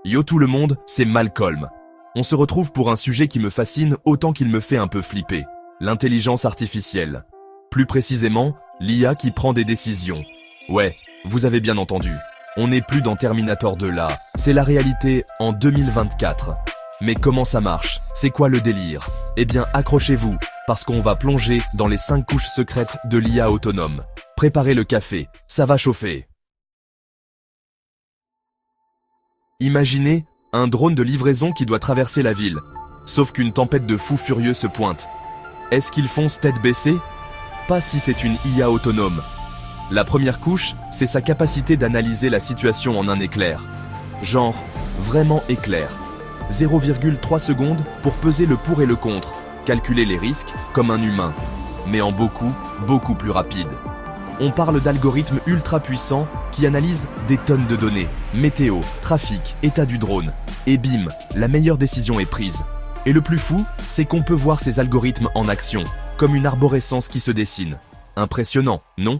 Yo tout le monde, c'est Malcolm. On se retrouve pour un sujet qui me fascine autant qu'il me fait un peu flipper. L'intelligence artificielle. Plus précisément, l'IA qui prend des décisions. Ouais, vous avez bien entendu. On n'est plus dans Terminator 2 là, c'est la réalité en 2024. Mais comment ça marche? C'est quoi le délire? Eh bien accrochez-vous, parce qu'on va plonger dans les 5 couches secrètes de l'IA autonome. Préparez le café, ça va chauffer. Imaginez un drone de livraison qui doit traverser la ville. Sauf qu'une tempête de fous furieux se pointe. Est-ce qu'ils foncent tête baissée? Pas si c'est une IA autonome. La première couche, c'est sa capacité d'analyser la situation en un éclair. Genre, vraiment éclair. 0,3 secondes pour peser le pour et le contre, calculer les risques comme un humain, mais en beaucoup plus rapide. On parle d'algorithmes ultra puissants qui analysent des tonnes de données, météo, trafic, état du drone, et bim, la meilleure décision est prise. Et le plus fou, c'est qu'on peut voir ces algorithmes en action, comme une arborescence qui se dessine. Impressionnant, non?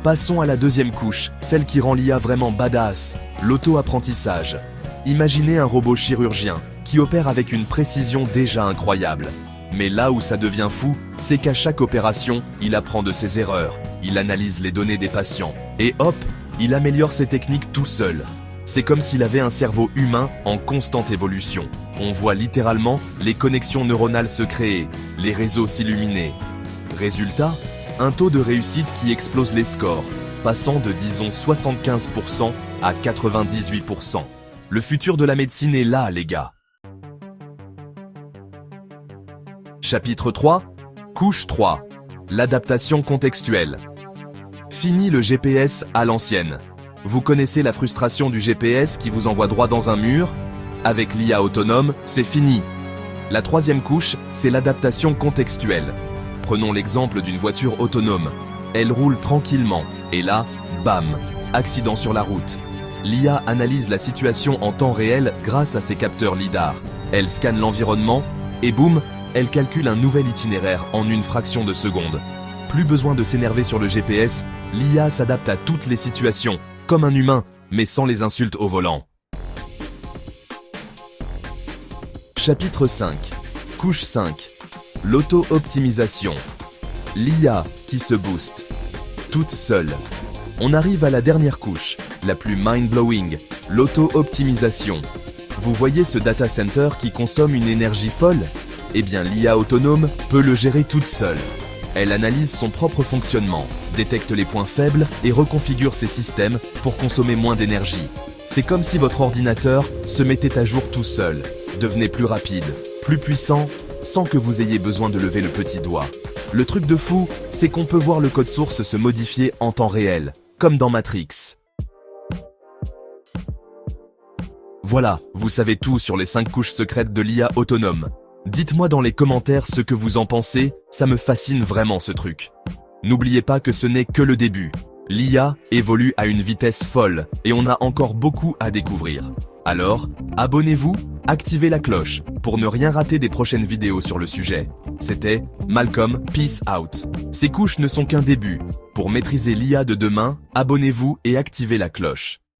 Passons à la deuxième couche, celle qui rend l'IA vraiment badass, l'auto-apprentissage. Imaginez un robot chirurgien qui opère avec une précision déjà incroyable. Mais là où ça devient fou, c'est qu'à chaque opération, il apprend de ses erreurs, il analyse les données des patients, et hop, il améliore ses techniques tout seul. C'est comme s'il avait un cerveau humain en constante évolution. On voit littéralement les connexions neuronales se créer, les réseaux s'illuminer. Résultat, un taux de réussite qui explose les scores, passant de disons 75% à 98%. Le futur de la médecine est là, les gars. Chapitre 3, couche 3, l'adaptation contextuelle. Fini le GPS à l'ancienne. Vous connaissez la frustration du GPS qui vous envoie droit dans un mur? Avec l'IA autonome, c'est fini. La troisième couche, c'est l'adaptation contextuelle. Prenons l'exemple d'une voiture autonome. Elle roule tranquillement, et là, bam, accident sur la route. L'IA analyse la situation en temps réel grâce à ses capteurs LiDAR. Elle scanne l'environnement, et boum, elle calcule un nouvel itinéraire en une fraction de seconde. Plus besoin de s'énerver sur le GPS, l'IA s'adapte à toutes les situations, comme un humain, mais sans les insultes au volant. Chapitre 5. Couche 5. L'auto-optimisation. L'IA qui se booste. Toute seule. On arrive à la dernière couche, la plus mind-blowing, l'auto-optimisation. Vous voyez ce data center qui consomme une énergie folle? Eh bien l'IA autonome peut le gérer toute seule. Elle analyse son propre fonctionnement, détecte les points faibles et reconfigure ses systèmes pour consommer moins d'énergie. C'est comme si votre ordinateur se mettait à jour tout seul, devenait plus rapide, plus puissant, sans que vous ayez besoin de lever le petit doigt. Le truc de fou, c'est qu'on peut voir le code source se modifier en temps réel, comme dans Matrix. Voilà, vous savez tout sur les 5 couches secrètes de l'IA autonome. Dites-moi dans les commentaires ce que vous en pensez, ça me fascine vraiment ce truc. N'oubliez pas que ce n'est que le début. L'IA évolue à une vitesse folle et on a encore beaucoup à découvrir. Alors, abonnez-vous, activez la cloche pour ne rien rater des prochaines vidéos sur le sujet. C'était Malcolm, peace out. Ces couches ne sont qu'un début. Pour maîtriser l'IA de demain, abonnez-vous et activez la cloche.